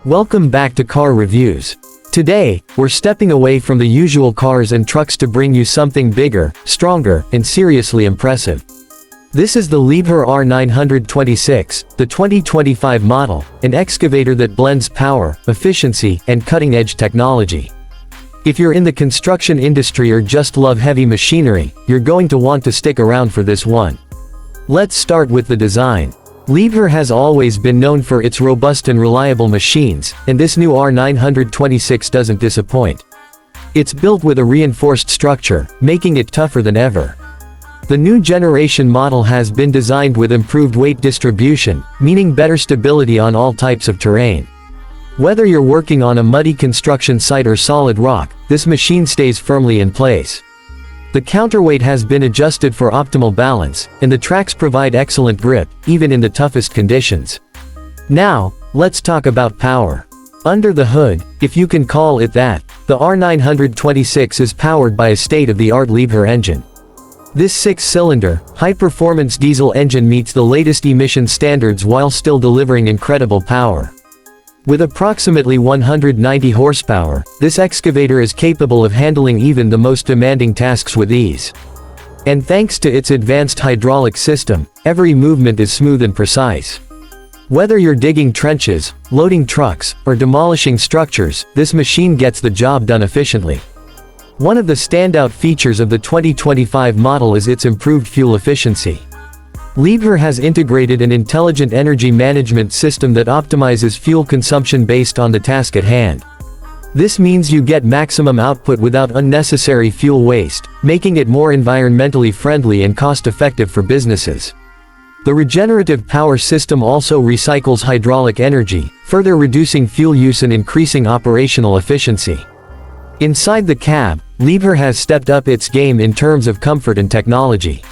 Welcome back to Car Reviews. Today, we're stepping away from the usual cars and trucks to bring you something bigger, stronger, and seriously impressive. This is the Liebherr R926, the 2025 model, an excavator that blends power, efficiency, and cutting-edge technology. If you're in the construction industry or just love heavy machinery, you're going to want to stick around for this one. Let's start with the design. Liebherr has always been known for its robust and reliable machines, and this new R926 doesn't disappoint. It's built with a reinforced structure, making it tougher than ever. The new generation model has been designed with improved weight distribution, meaning better stability on all types of terrain. Whether you're working on a muddy construction site or solid rock, this machine stays firmly in place. The counterweight has been adjusted for optimal balance, and the tracks provide excellent grip, even in the toughest conditions. Now, let's talk about power. Under the hood, if you can call it that, the R926 is powered by a state-of-the-art Liebherr engine. This six-cylinder, high-performance diesel engine meets the latest emission standards while still delivering incredible power. With approximately 190 horsepower, this excavator is capable of handling even the most demanding tasks with ease. And thanks to its advanced hydraulic system, every movement is smooth and precise. Whether you're digging trenches, loading trucks, or demolishing structures, this machine gets the job done efficiently. One of the standout features of the 2025 model is its improved fuel efficiency. Liebherr has integrated an intelligent energy management system that optimizes fuel consumption based on the task at hand. This means you get maximum output without unnecessary fuel waste, making it more environmentally friendly and cost-effective for businesses. The regenerative power system also recycles hydraulic energy, further reducing fuel use and increasing operational efficiency. Inside the cab, Liebherr has stepped up its game in terms of comfort and technology.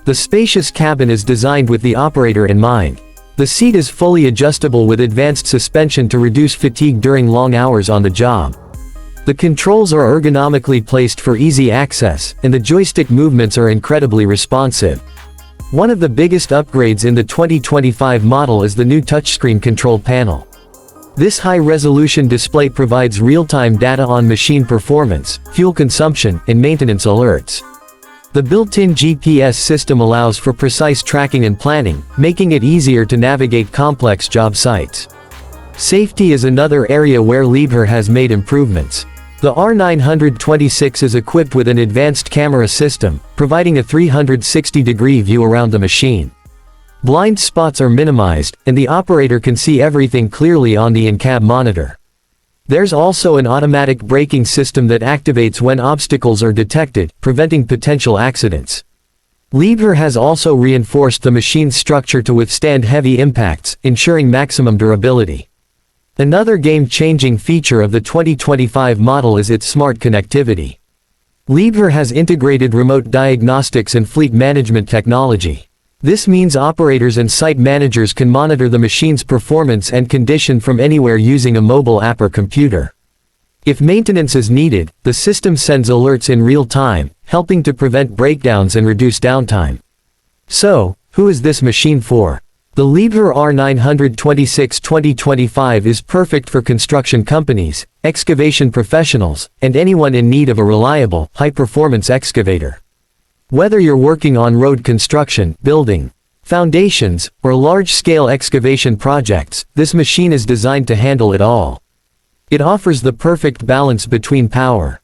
The spacious cabin is designed with the operator in mind. The seat is fully adjustable with advanced suspension to reduce fatigue during long hours on the job. The controls are ergonomically placed for easy access, and the joystick movements are incredibly responsive. One of the biggest upgrades in the 2025 model is the new touchscreen control panel. This high-resolution display provides real-time data on machine performance, fuel consumption, and maintenance alerts. The built-in GPS system allows for precise tracking and planning, making it easier to navigate complex job sites. Safety is another area where Liebherr has made improvements. The R926 is equipped with an advanced camera system, providing a 360-degree view around the machine. Blind spots are minimized, and the operator can see everything clearly on the in-cab monitor. There's also an automatic braking system that activates when obstacles are detected, preventing potential accidents. Liebherr has also reinforced the machine's structure to withstand heavy impacts, ensuring maximum durability. Another game-changing feature of the 2025 model is its smart connectivity. Liebherr has integrated remote diagnostics and fleet management technology. This means operators and site managers can monitor the machine's performance and condition from anywhere using a mobile app or computer. If maintenance is needed, the system sends alerts in real time, helping to prevent breakdowns and reduce downtime. So, who is this machine for? The Liebherr R926 2025 is perfect for construction companies, excavation professionals, and anyone in need of a reliable, high-performance excavator. Whether you're working on road construction, building foundations, or large-scale excavation projects, this machine is designed to handle it all. It offers the perfect balance between power,